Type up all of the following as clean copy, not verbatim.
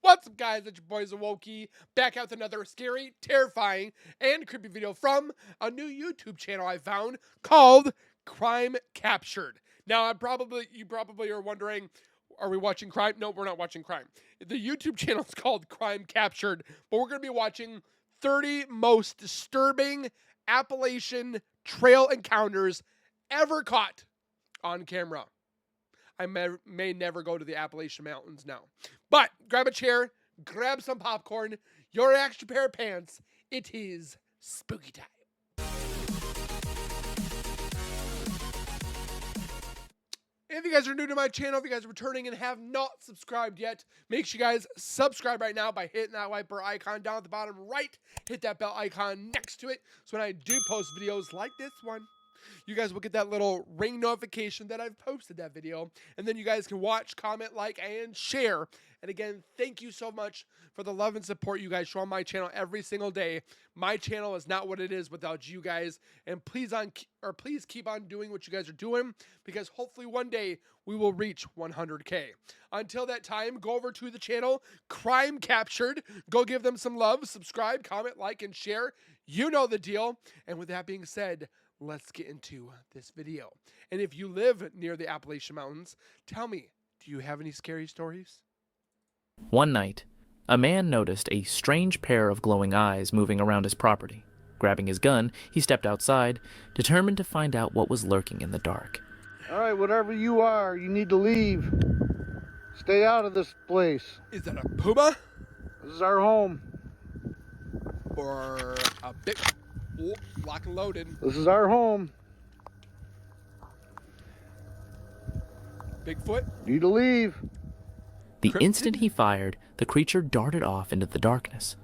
What's up, guys? It's your boy Zowoki, back out with another scary, terrifying, and creepy video from a new YouTube channel I found called Crime Captured. Now, you probably are wondering, are we watching crime? No, we're not watching crime. The YouTube channel is called Crime Captured, but we're going to be watching 30 most disturbing Appalachian trail encounters ever caught on camera. I may never go to the Appalachian Mountains now. But grab a chair, grab some popcorn, your extra pair of pants. It is spooky time. If you guys are new to my channel, if you guys are returning and have not subscribed yet, make sure you guys subscribe right now by hitting that wiper icon down at the bottom right. Hit that bell icon next to it so when I do post videos like this one, you guys will get that little ring notification that I've posted that video. And then you guys can watch, comment, like, and share. And again, thank you so much for the love and support you guys show on my channel every single day. My channel is not what it is without you guys. And please keep on doing what you guys are doing, because hopefully one day we will reach 100K. Until that time, go over to the channel, Crime Captured. Go give them some love, subscribe, comment, like, and share. You know the deal. And with that being said, let's get into this video. And if you live near the Appalachian Mountains, tell me, do you have any scary stories? One night, a man noticed a strange pair of glowing eyes moving around his property. Grabbing his gun, he stepped outside, determined to find out what was lurking in the dark. All right, whatever you are, you need to leave. Stay out of this place. Is that a puma? This is our home. Or a big... Oh, lock and loaded. This is our home. Bigfoot? You need to leave. The Cryptid? instant he fired, the creature darted off into the darkness.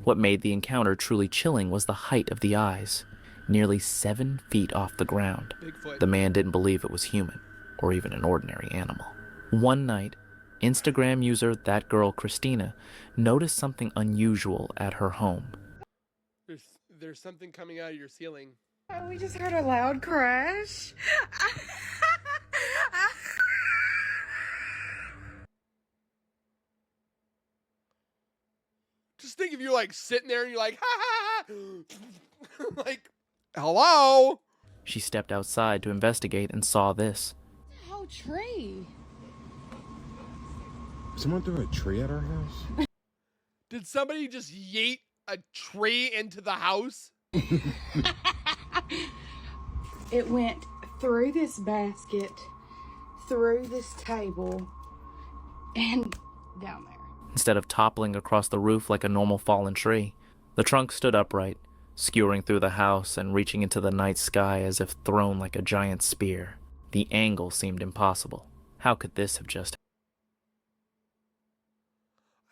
What made the encounter truly chilling was the height of the eyes, nearly 7 feet off the ground. Bigfoot. The man didn't believe it was human, or even an ordinary animal. One night, Instagram user That Girl Christina noticed something unusual at her home. There's something coming out of your ceiling. Oh, we just heard a loud crash. Just think if you're like sitting there and you're like, ha ha ha. Like, hello? She stepped outside to investigate and saw this. The whole tree. Someone threw a tree at our house? Did somebody just yeet a tree into the house? It went through this basket, through this table, and down there. Instead of toppling across the roof like a normal fallen tree, the trunk stood upright, skewering through the house and reaching into the night sky as if thrown like a giant spear. The angle seemed impossible. How could this have just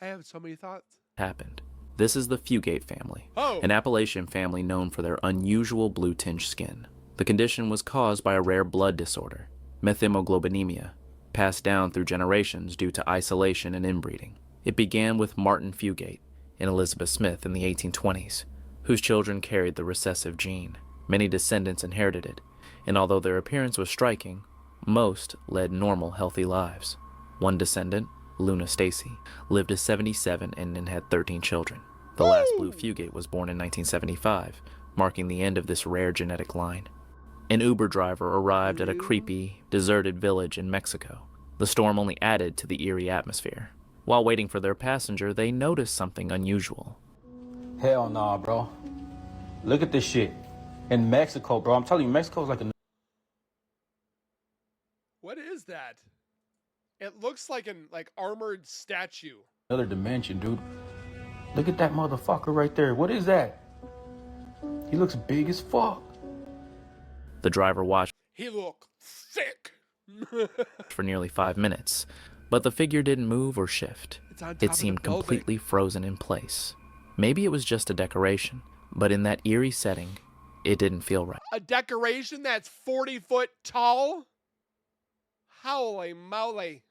I have so many thoughts. happened? This is the Fugate family, Oh. an Appalachian family known for their unusual blue-tinged skin. The condition was caused by a rare blood disorder, methemoglobinemia, passed down through generations due to isolation and inbreeding. It began with Martin Fugate and Elizabeth Smith in the 1820s, whose children carried the recessive gene. Many descendants inherited it, and although their appearance was striking, most led normal, healthy lives. One descendant, Luna Stacy, lived to 77 and had 13 children. The last blue Fugate was born in 1975, marking the end of this rare genetic line. An Uber driver arrived at a creepy, deserted village in Mexico. The storm only added to the eerie atmosphere. While waiting for their passenger, they noticed something unusual. Hell nah, bro. Look at this shit. In Mexico, bro. I'm telling you, Mexico's like a... What is that? It looks like an armored statue. another dimension, dude. Look at that motherfucker right there. What is that? He looks big as fuck. The driver watched He look thick. for nearly 5 minutes, but the figure didn't move or shift. It's on top It of seemed the building. completely frozen in place. Maybe it was just a decoration, but in that eerie setting, it didn't feel right. A decoration that's 40 foot tall? Holy moly.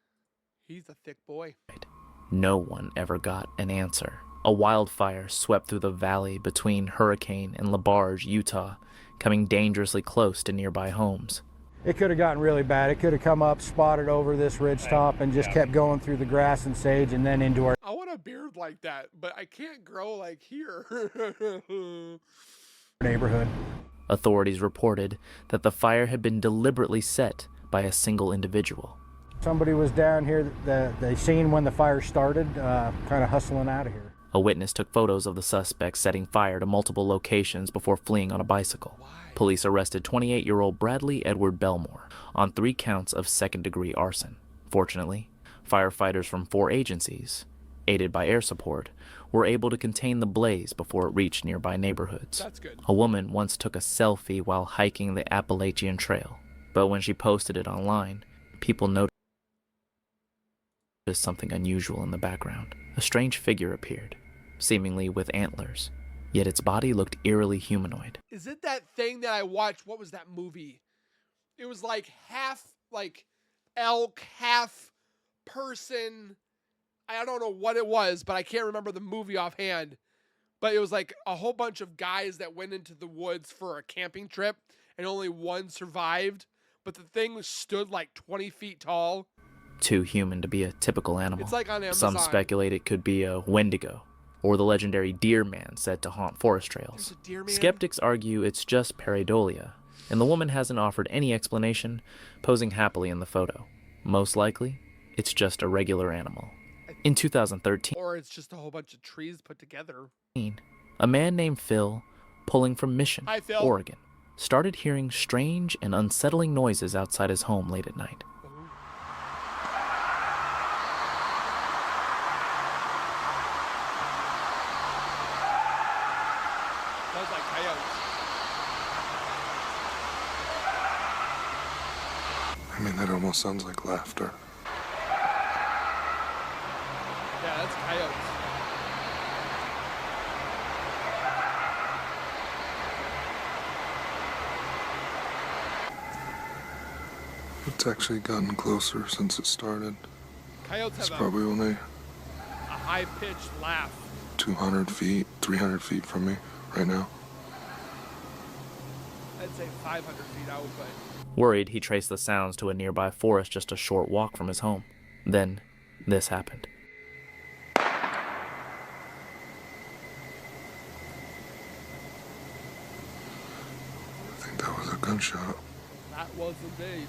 He's a thick boy. No one ever got an answer. A wildfire swept through the valley between Hurricane and LaBarge, Utah, coming dangerously close to nearby homes. It could have gotten really bad. It could have come up, spotted over this ridge top, and just kept going through the grass and sage and then into our I want a beard like that, but I can't grow like here. neighborhood. Authorities reported that the fire had been deliberately set by a single individual. Somebody was down here, they seen when the fire started, kind of hustling out of here. A witness took photos of the suspect setting fire to multiple locations before fleeing on a bicycle. Police arrested 28-year-old Bradley Edward Belmore on 3 counts of second-degree arson. Fortunately, firefighters from 4 agencies, aided by air support, were able to contain the blaze before it reached nearby neighborhoods. That's good. A woman once took a selfie while hiking the Appalachian Trail, but when she posted it online, people noticed something unusual in the background. A strange figure appeared, seemingly with antlers, yet its body looked eerily humanoid. Is it that thing that I watched? What was that movie? It was like half like elk, half person. I don't know what it was, but I can't remember the movie offhand. But it was like a whole bunch of guys that went into the woods for a camping trip, and only one survived. But the thing stood like 20 feet tall. Too human to be a typical animal. It's like on Amazon. Some speculate it could be a Wendigo, or the legendary deer man said to haunt forest trails. There's a deer man? Skeptics argue it's just pareidolia, and the woman hasn't offered any explanation, posing happily in the photo. Most likely, it's just a regular animal. In 2013, Or it's just a whole bunch of trees put together. a man named Phil, pulling from Mission, Hi, Phil. Oregon, started hearing strange and unsettling noises outside his home late at night. Sounds like coyotes. I mean, that almost sounds like laughter. Yeah, that's coyotes. It's actually gotten closer since it started. Coyotes It's have probably only a high-pitched laugh. 200 feet, 300 feet from me right now. I'd say 500 feet out, but Worried, he traced the sounds to a nearby forest just a short walk from his home. Then, this happened. I think that was a gunshot. that was indeed.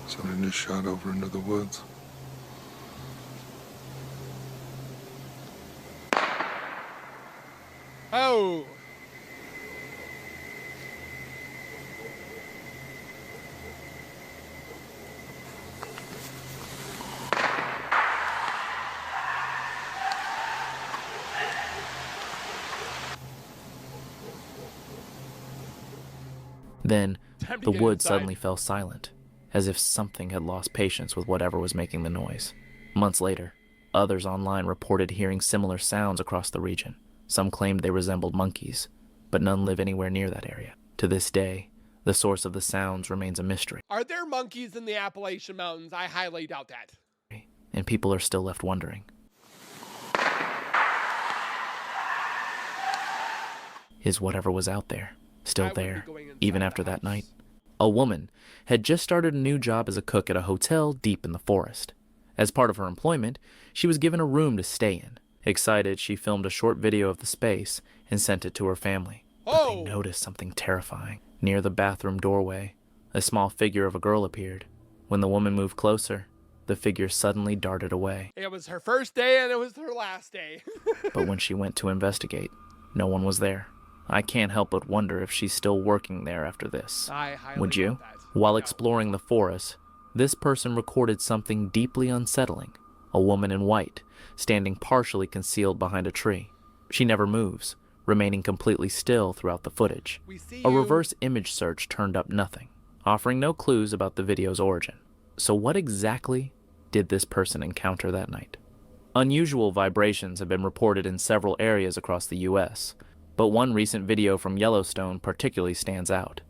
Something just shot over into the woods. Oh! Then, Time to the get woods inside. suddenly fell silent, as if something had lost patience with whatever was making the noise. Months later, others online reported hearing similar sounds across the region. Some claimed they resembled monkeys, but none live anywhere near that area. To this day, the source of the sounds remains a mystery, Are there monkeys in the Appalachian Mountains? I highly doubt that. and people are still left wondering. Is whatever was out there still I would be there, going inside even the after that house. night? A woman had just started a new job as a cook at a hotel deep in the forest. As part of her employment, she was given a room to stay in. Excited, she filmed a short video of the space and sent it to her family. But they Oh! noticed something terrifying. Near the bathroom doorway, a small figure of a girl appeared. When the woman moved closer, the figure suddenly darted away. It was her first day and it was her last day. But when she went to investigate, no one was there. I can't help but wonder if she's still working there after this. I highly Would you? doubt that. While No. exploring the forest, this person recorded something deeply unsettling. A woman in white, standing partially concealed behind a tree. She never moves, remaining completely still throughout the footage. We see A you. reverse image search turned up nothing, offering no clues about the video's origin. So what exactly did this person encounter that night? Unusual vibrations have been reported in several areas across the U.S., but one recent video from Yellowstone particularly stands out.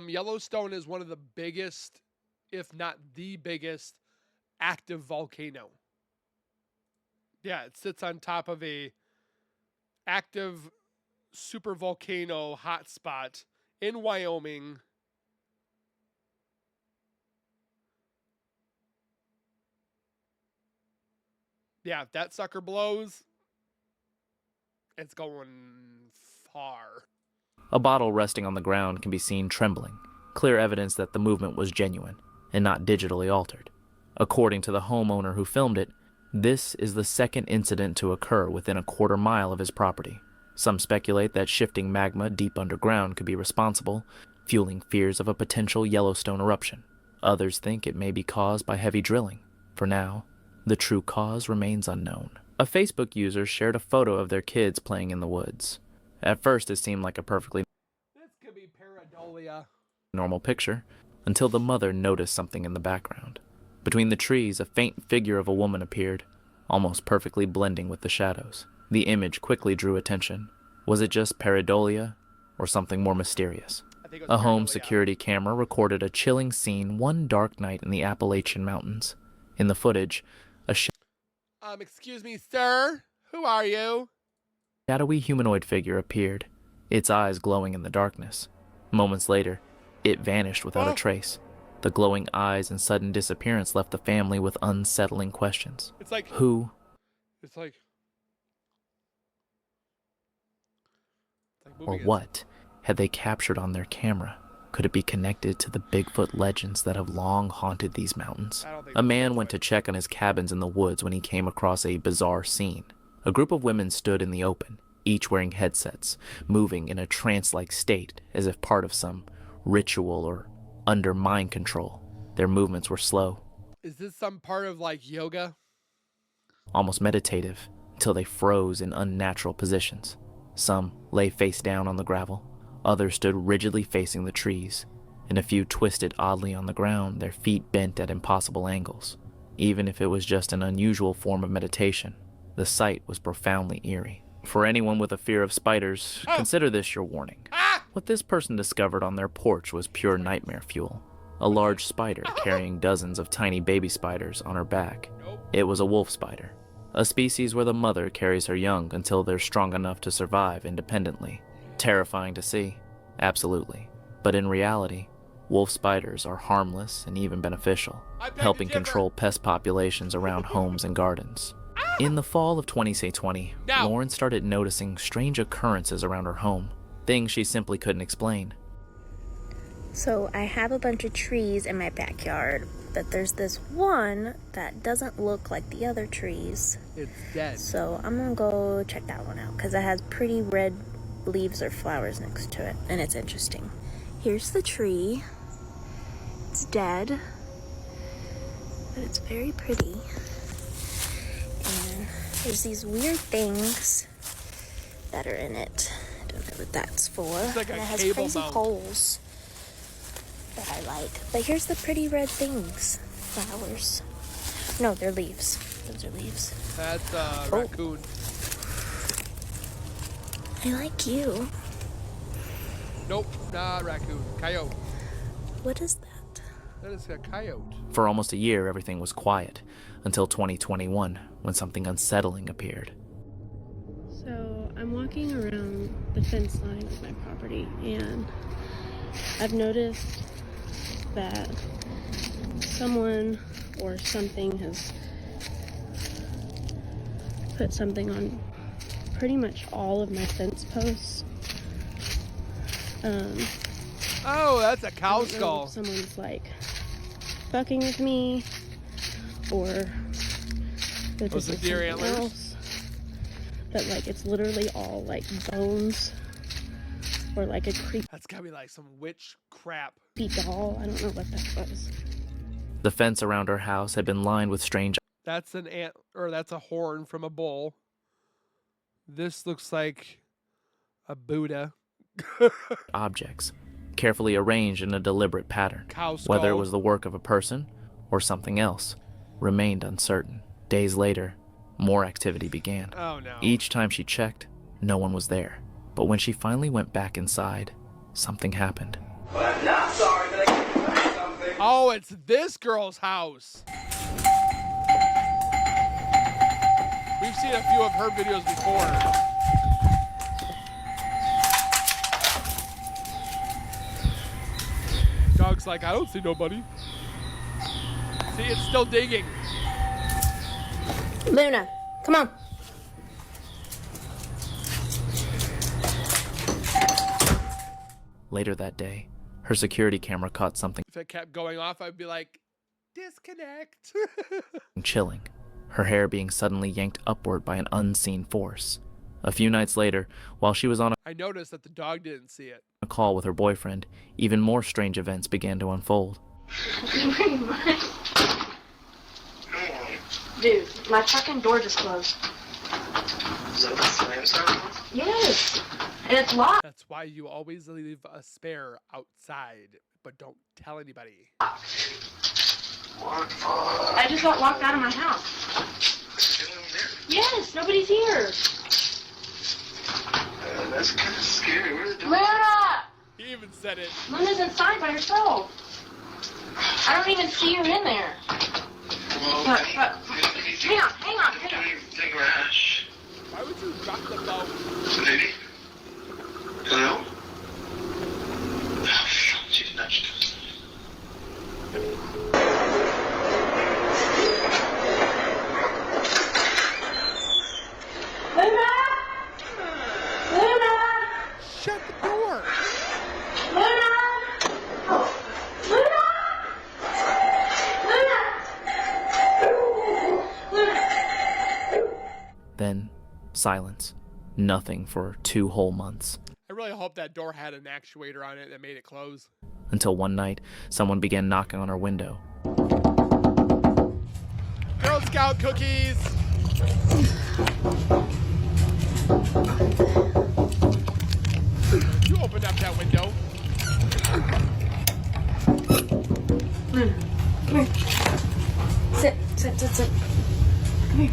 Yellowstone is one of the biggest, if not the biggest, active volcano. Yeah, it sits on top of a active super volcano hotspot in Wyoming. Yeah, if that sucker blows, it's going far. A bottle resting on the ground can be seen trembling, clear evidence that the movement was genuine and not digitally altered. According to the homeowner who filmed it, this is the second incident to occur within a quarter mile of his property. Some speculate that shifting magma deep underground could be responsible, fueling fears of a potential Yellowstone eruption. Others think it may be caused by heavy drilling. For now, the true cause remains unknown. A Facebook user shared a photo of their kids playing in the woods. At first, it seemed like a perfectly This could be pareidolia. normal picture, until the mother noticed something in the background. Between the trees, a faint figure of a woman appeared, almost perfectly blending with the shadows. The image quickly drew attention. Was it just pareidolia, or something more mysterious? I think it was A home pareidolia. security camera recorded a chilling scene one dark night in the Appalachian Mountains. In the footage, a Excuse me, sir. Who are you? shadowy humanoid figure appeared, its eyes glowing in the darkness. Moments later, it vanished without a trace. The glowing eyes and sudden disappearance left the family with unsettling questions. It's like Who It's like or moving it. what had they captured on their camera? Could it be connected to the Bigfoot legends that have long haunted these mountains? I don't think A so. man went to check on his cabins in the woods when he came across a bizarre scene. A group of women stood in the open, each wearing headsets, moving in a trance-like state as if part of some ritual or under mind control. Their movements were slow, Is this some part of like yoga? almost meditative, until they froze in unnatural positions. Some lay face down on the gravel, others stood rigidly facing the trees, and a few twisted oddly on the ground, their feet bent at impossible angles. Even if it was just an unusual form of meditation, the sight was profoundly eerie. For anyone with a fear of spiders, consider this your warning. What this person discovered on their porch was pure nightmare fuel. A large spider carrying dozens of tiny baby spiders on her back. It was a wolf spider, a species where the mother carries her young until they're strong enough to survive independently. Terrifying to see, absolutely. But in reality, wolf spiders are harmless and even beneficial, helping control pest populations around homes and gardens. In the fall of 2020, No. Lauren started noticing strange occurrences around her home, things she simply couldn't explain. So I have a bunch of trees in my backyard, but there's this one that doesn't look like the other trees. It's dead. So I'm gonna go check that one out because it has pretty red leaves or flowers next to it, and it's interesting. Here's the tree. It's dead, but it's very pretty. And there's these weird things that are in it. I don't know what that's for. It's like a and it has cable crazy mount. holes that I like. But here's the pretty red things. Flowers. No, they're leaves. Those are leaves. That's a Oh. raccoon. I like you. Nope, not raccoon. Coyote. What is that? That is a coyote. For almost a year, everything was quiet, until 2021, when something unsettling appeared. So I'm walking around the fence line of my property, and I've noticed that someone or something has put something on pretty much all of my fence posts. Oh, that's a I cow don't know skull. if someone's like fucking with me, or if Those this are is deer something antlers? else. But like it's literally all like bones, or like a creepy That's gotta be like some witch crap. doll. I don't know what that was. The fence around her house had been lined with strange That's an ant, or that's a horn from a bull. This looks like a Buddha. objects, carefully arranged in a deliberate pattern. Cow skull. Whether it was the work of a person or something else remained uncertain. Days later, more activity began. Oh no. Each time she checked, no one was there. But when she finally went back inside, something happened. Oh, it's this girl's house. we've seen a few of her videos before. Dog's like, I don't see nobody. See, it's still digging. Luna, come on. Later that day, her security camera caught something If it kept going off, I'd be like, disconnect. chilling, her hair being suddenly yanked upward by an unseen force. A few nights later, while she was on I noticed that the dog didn't see it. a call with her boyfriend, even more strange events began to unfold. Pretty much. Dude, my fucking door just closed. Is that the slam sound? Yes. And it's locked. That's why you always leave a spare outside, but don't tell anybody. What the fuck? I just got locked out of my house. Still in there? Yes, nobody's here. That's kind of scary. Where's the dog? Luna! He even said it. Luna's inside by herself. I don't even see her in there. Well, Hang on. Don't even take a rash. Why would you drop the bell? Lady? Hello? Oh, shit. She's nudged us. Luna! Luna! Shut the door. Luna! Luna! Then, silence. Nothing for 2 whole months. I really hope that door had an actuator on it that made it close. Until one night, someone began knocking on her window. Girl Scout cookies. You opened up that window. Luna, come here. Sit. Come here.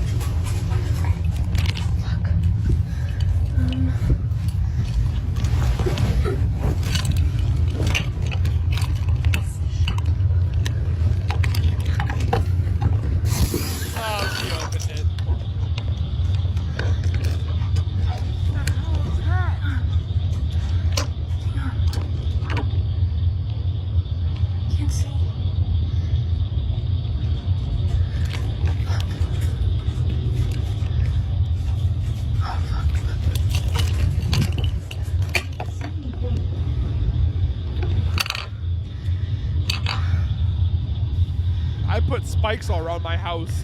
Oh, she opened it. Can't see. I put spikes all around my house.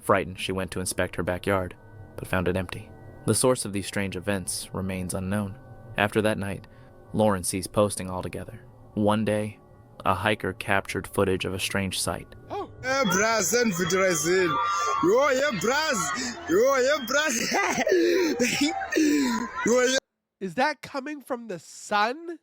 Frightened, she went to inspect her backyard, but found it empty. The source of these strange events remains unknown. After that night, Lauren ceased posting altogether. One day, a hiker captured footage of a strange sight. Oh, is that coming from the sun?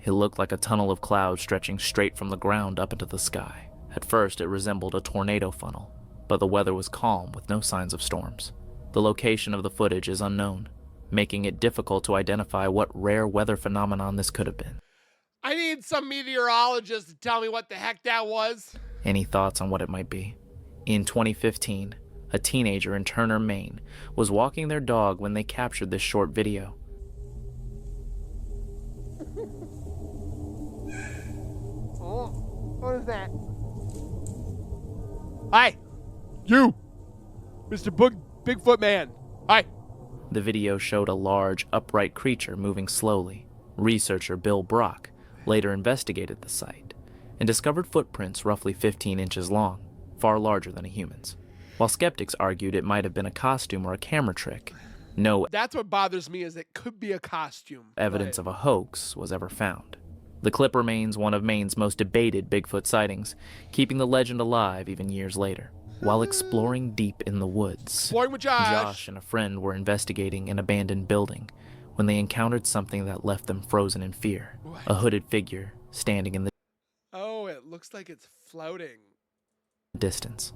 It looked like a tunnel of clouds stretching straight from the ground up into the sky. At first, it resembled a tornado funnel, but the weather was calm with no signs of storms. The location of the footage is unknown, making it difficult to identify what rare weather phenomenon this could have been. I need some meteorologist to tell me what the heck that was. Any thoughts on what it might be? In 2015, a teenager in Turner, Maine, was walking their dog when they captured this short video. Oh, what is that? Hi, you, Mr. Bigfoot Man. Hi. The video showed a large, upright creature moving slowly. Researcher Bill Brock later investigated the site and discovered footprints roughly 15 inches long, far larger than a human's. While skeptics argued it might have been a costume or a camera trick, no That's what bothers me, is it could be a costume. evidence of a hoax was ever found. The clip remains one of Maine's most debated Bigfoot sightings, keeping the legend alive even years later. While exploring deep in the woods, Exploring with Josh. and a friend were investigating an abandoned building when they encountered something that left them frozen in fear. What? A hooded figure standing in the Oh, it looks like it's floating. distance.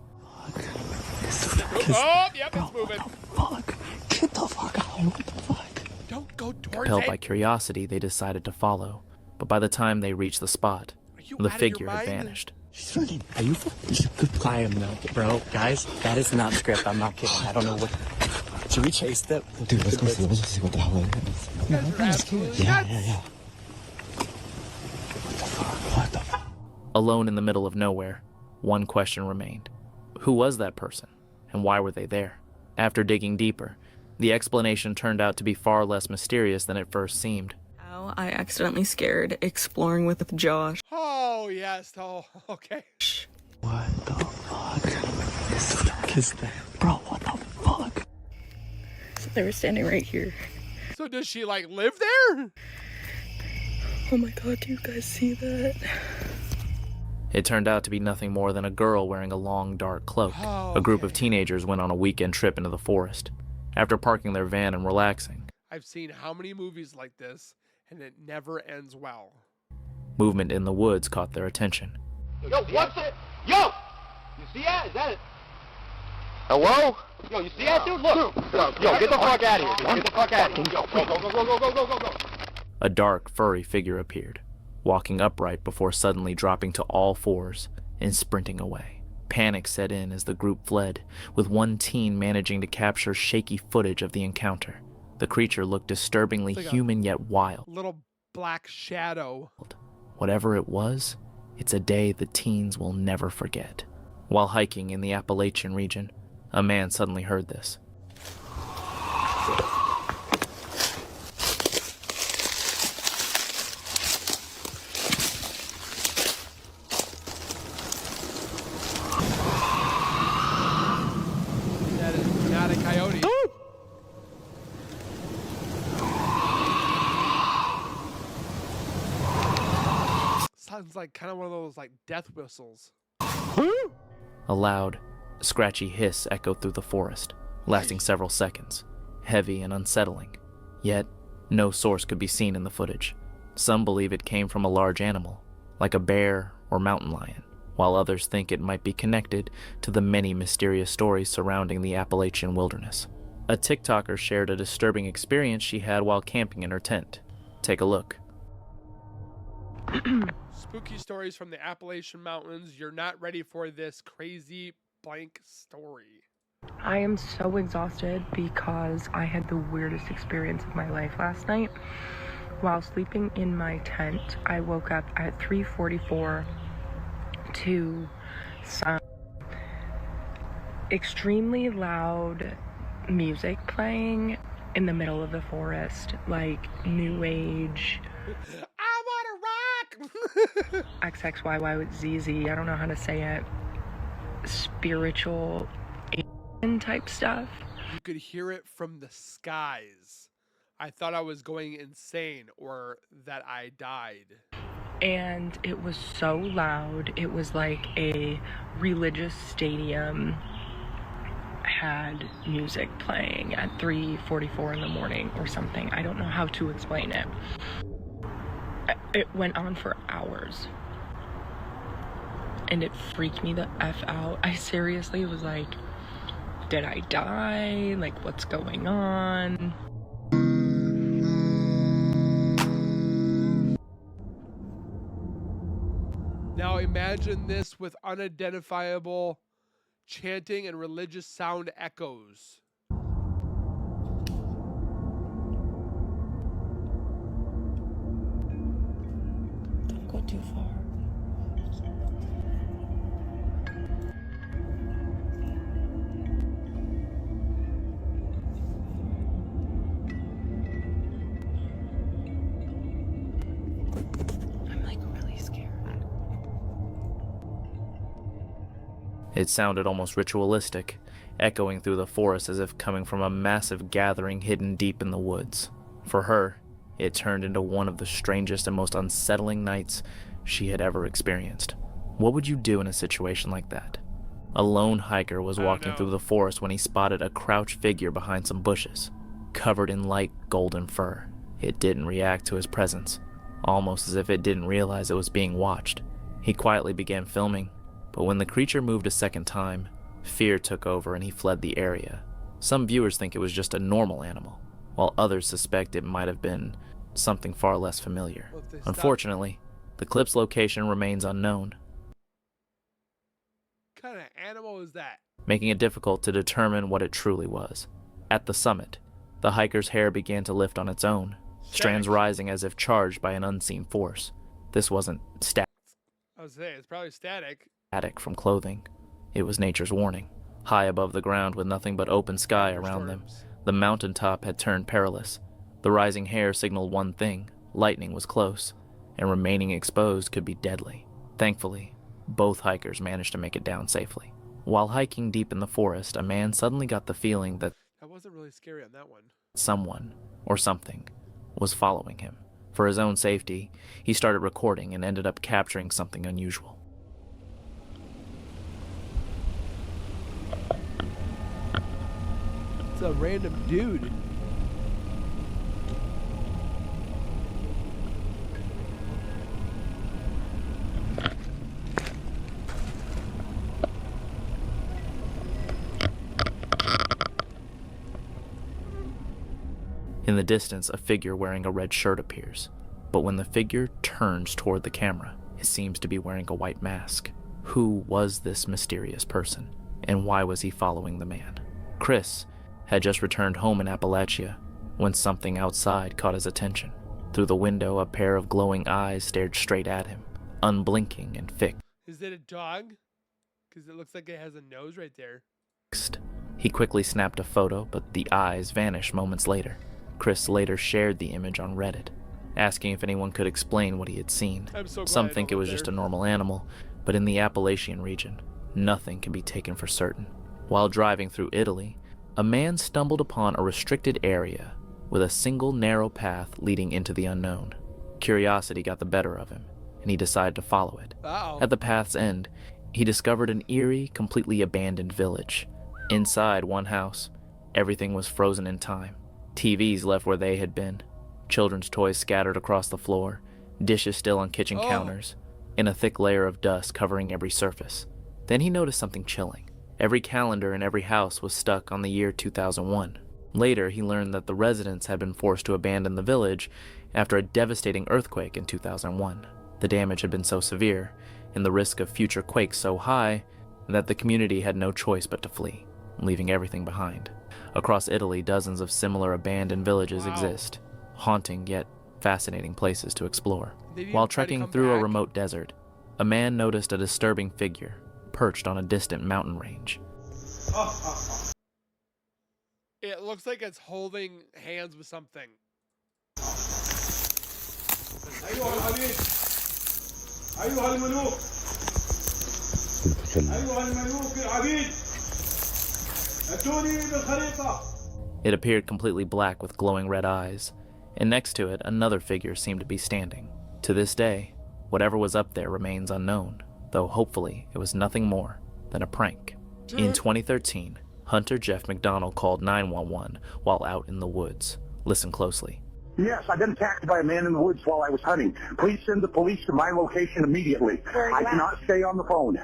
Oh, yep, it's moving. Fuck. Get the fuck out. What the fuck? Don't go towards Compelled it. by curiosity, they decided to follow. But by the time they reached the spot, the figure had vanished. She's running. Are you fucking? I am not, bro. Guys, that is not script. I'm not kidding. I don't know what. Should we chase them? Dude, let's go see. Let's see what the hell it is. You guys are absolutely nuts. Yeah. What the fuck? Alone in the middle of nowhere, one question remained. Who was that person, and why were they there? After digging deeper, the explanation turned out to be far less mysterious than it first seemed. I accidentally scared exploring with Josh. Oh, yes. Oh, okay. What the fuck? What the fuck is that? Bro, what the fuck? So they were standing right here. So does she, like, live there? Oh my god, do you guys see that? It turned out to be nothing more than a girl wearing a long, dark cloak. A group of teenagers went on a weekend trip into the forest. After parking their van and relaxing, I've seen how many movies like this, and it never ends well. movement in the woods caught their attention. Yo, what's it? Yo! You see that? Is that it? Hello? Yo, you see that, dude? Look! Yo, get the fuck out of here. Get the fuck out of here. Yo, go. A dark, furry figure appeared, walking upright before suddenly dropping to all fours and sprinting away. Panic set in as the group fled, with one teen managing to capture shaky footage of the encounter. The creature looked disturbingly like human yet wild. Little black shadow. Whatever it was, it's a day the teens will never forget. While hiking in the Appalachian region, a man suddenly heard this. That is not a coyote. Sounds like kind of one of those like death whistles. A loud, scratchy hiss echoed through the forest, lasting several seconds, heavy and unsettling. Yet, no source could be seen in the footage. Some believe it came from a large animal, like a bear or mountain lion, while others think it might be connected to the many mysterious stories surrounding the Appalachian wilderness. A TikToker shared a disturbing experience she had while camping in her tent. Take a look. Spooky stories from the Appalachian Mountains. You're not ready for this crazy blank story. I am so exhausted because I had the weirdest experience of my life last night. While sleeping in my tent, I woke up at 3:44 to some extremely loud music playing in the middle of the forest, like new age. I wanna rock! XXYY with ZZ, I don't know how to say it. Spiritual type stuff. You could hear it from the skies. I thought I was going insane or that I died. And it was so loud. It was like a religious stadium had music playing at 3:44 in the morning or something. I don't know how to explain it. It went on for hours. And it freaked me the F out. I seriously was like, did I die? Like, what's going on? Now imagine this with unidentifiable chanting and religious sound echoes. Don't go too far. I'm like really scared. It sounded almost ritualistic, echoing through the forest as if coming from a massive gathering hidden deep in the woods. For her, it turned into one of the strangest and most unsettling nights she had ever experienced. What would you do in a situation like that? A lone hiker was walking through the forest when he spotted a crouched figure behind some bushes, covered in light golden fur. It didn't react to his presence, almost as if it didn't realize it was being watched. He quietly began filming, but when the creature moved a second time, Fear took over and he fled the area. Some viewers think it was just a normal animal, while others suspect it might have been something far less familiar. Unfortunately, the clip's location remains unknown, What kind of animal is that? making it difficult to determine what it truly was. At the summit, the hiker's hair began to lift on its own, strands rising as if charged by an unseen force. This wasn't I was saying, it's probably static. static from clothing. It was nature's warning. High above the ground with nothing but open sky around them, the mountaintop had turned perilous. The rising hair signaled one thing: lightning was close, and remaining exposed could be deadly. Thankfully, both hikers managed to make it down safely. While hiking deep in the forest, a man suddenly got the feeling that That wasn't really scary on that one. someone, or something, was following him. For his own safety, he started recording and ended up capturing something unusual. It's a random dude. In the distance, a figure wearing a red shirt appears, but when the figure turns toward the camera, it seems to be wearing a white mask. Who was this mysterious person, and why was he following the man? Chris had just returned home in Appalachia when something outside caught his attention. Through the window, a pair of glowing eyes stared straight at him, unblinking and fixed. Is it a dog? Because it looks like it has a nose right there. He quickly snapped a photo, but the eyes vanished moments later. Chris later shared the image on Reddit, asking if anyone could explain what he had seen. Some think it was just a normal animal, but in the Appalachian region, nothing can be taken for certain. While driving through Italy, a man stumbled upon a restricted area with a single narrow path leading into the unknown. Curiosity got the better of him, and he decided to follow it. At the path's end, he discovered an eerie, completely abandoned village. Inside one house, everything was frozen in time. TVs left where they had been, children's toys scattered across the floor, dishes still on kitchen counters, and a thick layer of dust covering every surface. Then he noticed something chilling. Every calendar in every house was stuck on the year 2001. Later, he learned that the residents had been forced to abandon the village after a devastating earthquake in 2001. The damage had been so severe, and the risk of future quakes so high, that the community had no choice but to flee, leaving everything behind. Across Italy, dozens of similar abandoned villages exist, haunting yet fascinating places to explore. While trekking through a remote desert, a man noticed a disturbing figure perched on a distant mountain range. It looks like it's holding hands with something. It appeared completely black with glowing red eyes, and next to it, another figure seemed to be standing. To this day, whatever was up there remains unknown, though hopefully it was nothing more than a prank. In 2013, Hunter Jeff McDonald called 911 while out in the woods. Listen closely. Yes, I've been attacked by a man in the woods while I was hunting. Please send the police to my location immediately. I cannot stay on the phone.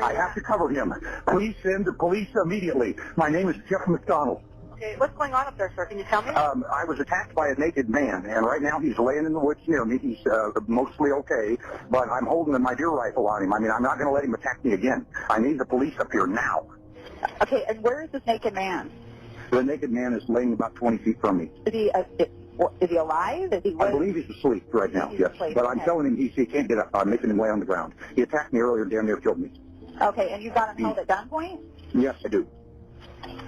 I have to cover him. Please send the police immediately. My name is Jeff McDonald. Okay, what's going on up there, sir? Can you tell me? I was attacked by a naked man, and right now he's laying in the woods near me. He's mostly okay, but I'm holding my deer rifle on him. I mean, I'm not going to let him attack me again. I need the police up here now. Okay, and where is this naked man? The naked man is laying about 20 feet from me. Is he alive? I believe he's asleep right now, yes. But I'm telling him he can't get up. I'm making him lay on the ground. He attacked me earlier and damn near killed me. Okay, and you got him held at gunpoint? Yes, I do.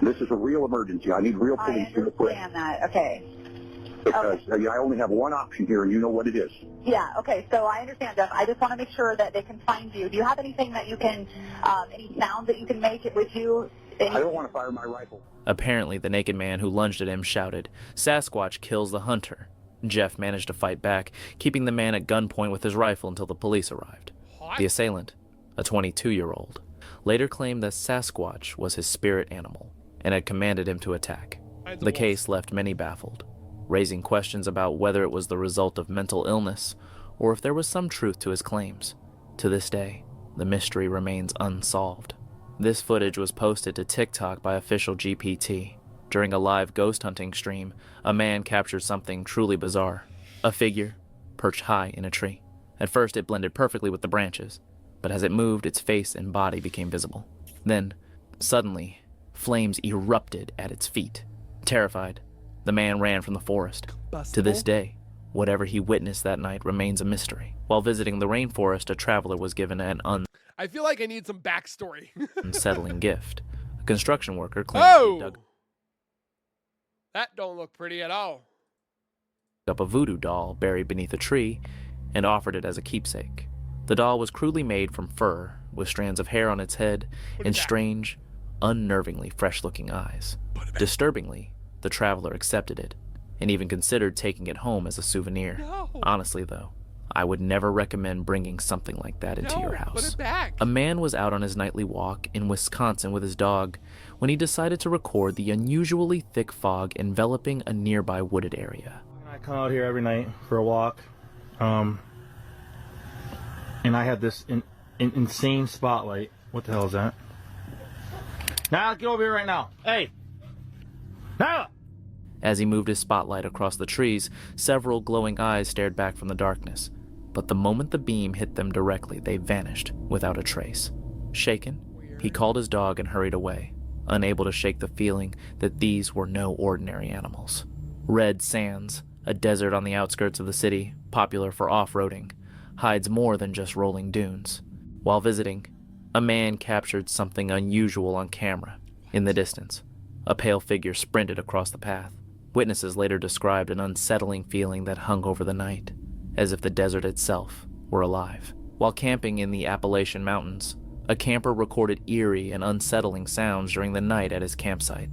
This is a real emergency. I need real police to the quick. I understand that. Okay. Because I only have one option here, and you know what it is. Yeah, okay, so I understand, Jeff. I just want to make sure that they can find you. Do you have anything that you can, any sound that you can make with you? I don't want to fire my rifle. Apparently, the naked man who lunged at him shouted, "Sasquatch kills the hunter." Jeff managed to fight back, keeping the man at gunpoint with his rifle until the police arrived. The assailant, a 22-year-old, later claimed that Sasquatch was his spirit animal and had commanded him to attack. The case left many baffled, raising questions about whether it was the result of mental illness or if there was some truth to his claims. To this day, the mystery remains unsolved. This footage was posted to TikTok by official GPT. During a live ghost hunting stream, a man captured something truly bizarre. A figure perched high in a tree. At first, it blended perfectly with the branches, but as it moved, its face and body became visible. Then, suddenly, flames erupted at its feet. Terrified, the man ran from the forest. To this day, whatever he witnessed that night remains a mystery. While visiting the rainforest, a traveler was given an I feel like I need some backstory. unsettling gift. A construction worker claimed he dug That don't look pretty at all. up a voodoo doll buried beneath a tree and offered it as a keepsake. The doll was crudely made from fur, with strands of hair on its head and strange, unnervingly fresh-looking eyes. Disturbingly, the traveler accepted it and even considered taking it home as a souvenir. No. Honestly, though, I would never recommend bringing something like that into your house. Put it back. A man was out on his nightly walk in Wisconsin with his dog when he decided to record the unusually thick fog enveloping a nearby wooded area. I come out here every night for a walk, and I had this insane spotlight. What the hell is that? Now get over here right now. Hey! Now! As he moved his spotlight across the trees, several glowing eyes stared back from the darkness. But the moment the beam hit them directly, they vanished without a trace. Shaken, he called his dog and hurried away, unable to shake the feeling that these were no ordinary animals. Red Sands, a desert on the outskirts of the city, popular for off-roading, hides more than just rolling dunes. While visiting, a man captured something unusual on camera. In the distance, a pale figure sprinted across the path. Witnesses later described an unsettling feeling that hung over the night, as if the desert itself were alive. While camping in the Appalachian Mountains, a camper recorded eerie and unsettling sounds during the night at his campsite.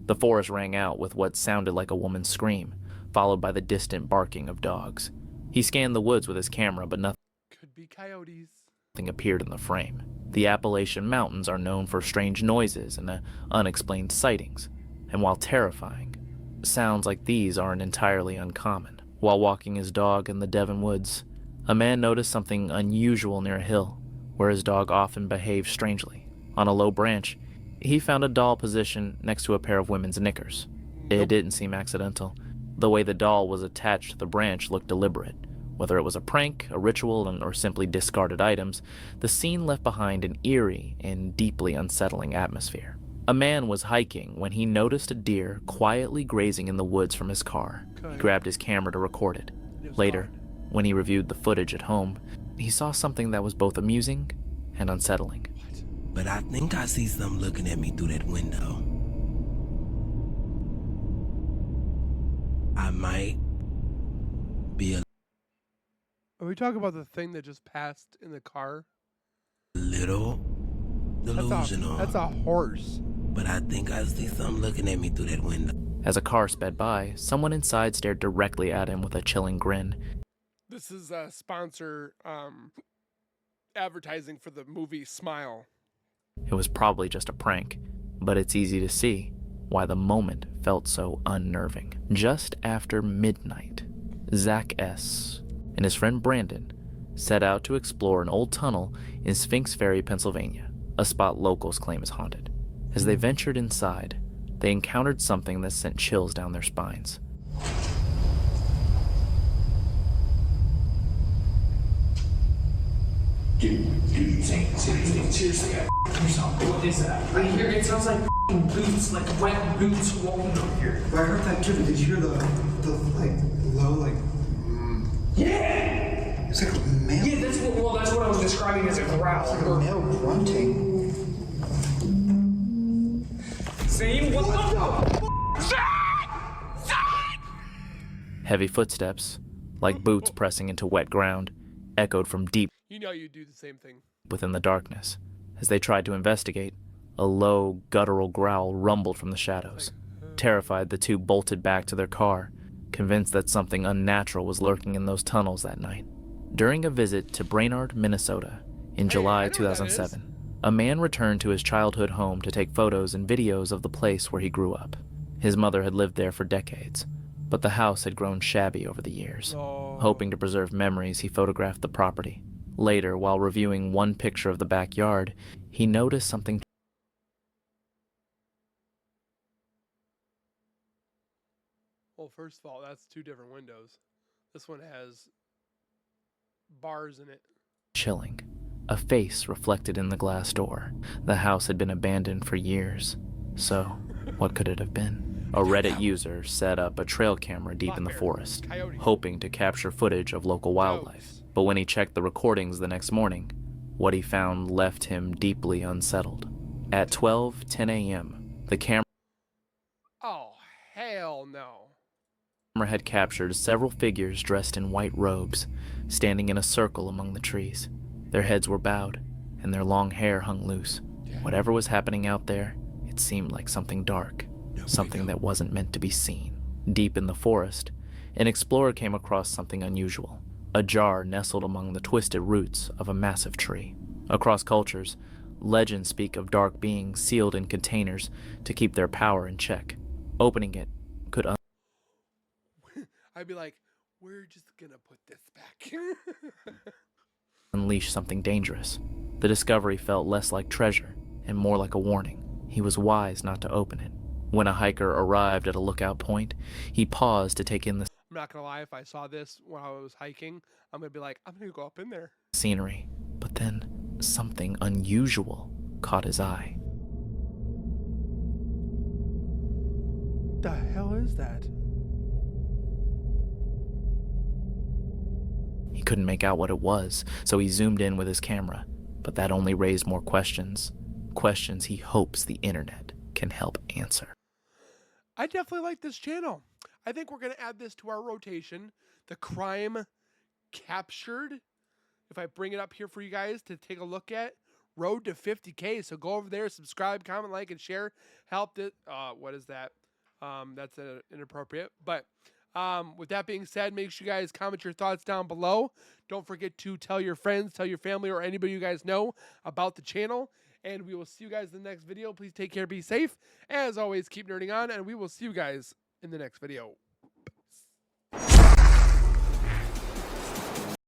The forest rang out with what sounded like a woman's scream, followed by the distant barking of dogs. He scanned the woods with his camera, but nothing Could be coyotes. appeared in the frame. The Appalachian Mountains are known for strange noises and unexplained sightings, and while terrifying, sounds like these aren't entirely uncommon. While walking his dog in the Devon woods, a man noticed something unusual near a hill, where his dog often behaved strangely. On a low branch, he found a doll positioned next to a pair of women's knickers. It didn't seem accidental. The way the doll was attached to the branch looked deliberate. Whether it was a prank, a ritual, or simply discarded items, the scene left behind an eerie and deeply unsettling atmosphere. A man was hiking when he noticed a deer quietly grazing in the woods from his car. He grabbed his camera to record it. Later, when he reviewed the footage at home, he saw something that was both amusing and unsettling. But I think I see something looking at me through that window. I might be a Are we talking about the thing that just passed in the car? little delusional. That's a horse. But I think I see something looking at me through that window. As a car sped by, someone inside stared directly at him with a chilling grin. This is a sponsor advertising for the movie Smile. It was probably just a prank, but it's easy to see why the moment felt so unnerving. Just after midnight, Zach S. and his friend Brandon set out to explore an old tunnel in Sphinx Ferry, Pennsylvania, a spot locals claim is haunted. As they ventured inside, they encountered something that sent chills down their spines. Seriously, what is that? Right here, it sounds like boots, like wet boots walking up here. I heard that too, but did you hear the like, low, like... Yeah! It's like a male... Yeah, that's what I was describing as a growl. It's like a male grunting. See? What the Heavy footsteps, like boots pressing into wet ground, echoed from deep You know you do the same thing. within the darkness. As they tried to investigate, a low, guttural growl rumbled from the shadows. Terrified, the two bolted back to their car, convinced that something unnatural was lurking in those tunnels that night. During a visit to Brainerd, Minnesota, in July 2007, a man returned to his childhood home to take photos and videos of the place where he grew up. His mother had lived there for decades, but the house had grown shabby over the years. Hoping to preserve memories, he photographed the property. Later, while reviewing one picture of the backyard, he noticed something. Well, first of all, that's two different windows. This one has bars in it. Chilling. A face reflected in the glass door. The house had been abandoned for years. So, what could it have been? A Reddit user set up a trail camera deep in the forest, hoping to capture footage of local wildlife. But when he checked the recordings the next morning, what he found left him deeply unsettled. At 12:10 a.m., the camera Oh, hell no. had captured several figures dressed in white robes, standing in a circle among the trees. Their heads were bowed, and their long hair hung loose. Whatever was happening out there, it seemed like something dark, something that wasn't meant to be seen. Deep in the forest, an explorer came across something unusual. A jar nestled among the twisted roots of a massive tree. Across cultures, legends speak of dark beings sealed in containers to keep their power in check. Opening it could I'd be like, we're just gonna put this back. unleash something dangerous. The discovery felt less like treasure and more like a warning. He was wise not to open it. When a hiker arrived at a lookout point, he paused to take in the I'm not gonna lie, if I saw this while I was hiking, I'm gonna be like, I'm gonna go up in there. scenery. But then something unusual caught his eye. What the hell is that? He couldn't make out what it was, so he zoomed in with his camera. But that only raised more questions. Questions he hopes the internet can help answer. I definitely like this channel. I think we're going to add this to our rotation. The crime captured. If I bring it up here for you guys to take a look at. Road to 50K. So go over there, subscribe, comment, like, and share. Help it. What is that? That's inappropriate. But with that being said, make sure you guys comment your thoughts down below. Don't forget to tell your friends, tell your family, or anybody you guys know about the channel. And we will see you guys in the next video. Please take care, be safe. As always, keep nerding on, and we will see you guys in the next video.